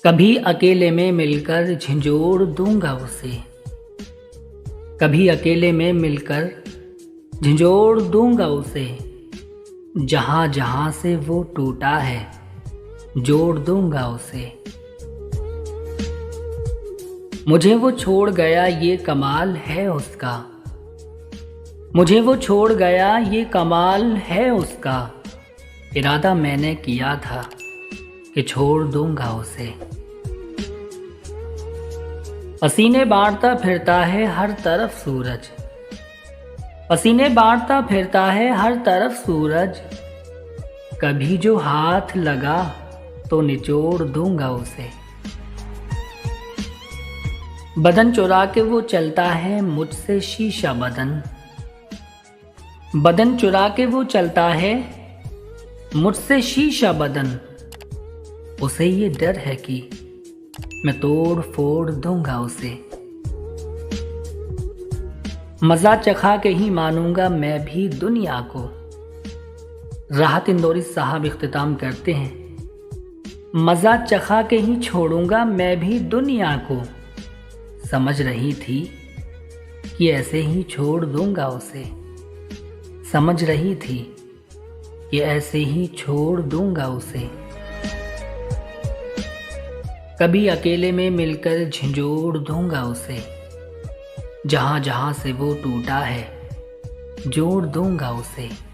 कभी अकेले में मिलकर झिंझोड़ दूंगा उसे। कभी अकेले में मिलकर झिंझोड़ दूंगा उसे। जहां जहां से वो टूटा है जोड़ दूंगा उसे। मुझे वो छोड़ गया ये कमाल है उसका। मुझे वो छोड़ गया ये कमाल है उसका। इरादा मैंने किया था कि छोड़ दूंगा उसे। पसीने बांटता फिरता है हर तरफ सूरज। पसीने बांटता फिरता है हर तरफ सूरज। कभी जो हाथ लगा तो निचोड़ दूंगा उसे। बदन चुरा के वो चलता है मुझसे शीशा बदन। बदन चुरा के वो चलता है मुझसे शीशा बदन। उसे ये डर है कि मैं तोड़ फोड़ दूंगा उसे। मजा चखा के ही मानूंगा मैं भी दुनिया को। राहत इंदौरी साहब इख्तिताम करते हैं। मजा चखा के ही छोड़ूंगा मैं भी दुनिया को। समझ रही थी कि ऐसे ही छोड़ दूंगा उसे। समझ रही थी कि ऐसे ही छोड़ दूंगा उसे। कभी अकेले में मिलकर झिंझोड़ दूंगा उसे। जहां जहां से वो टूटा है जोड़ दूंगा उसे।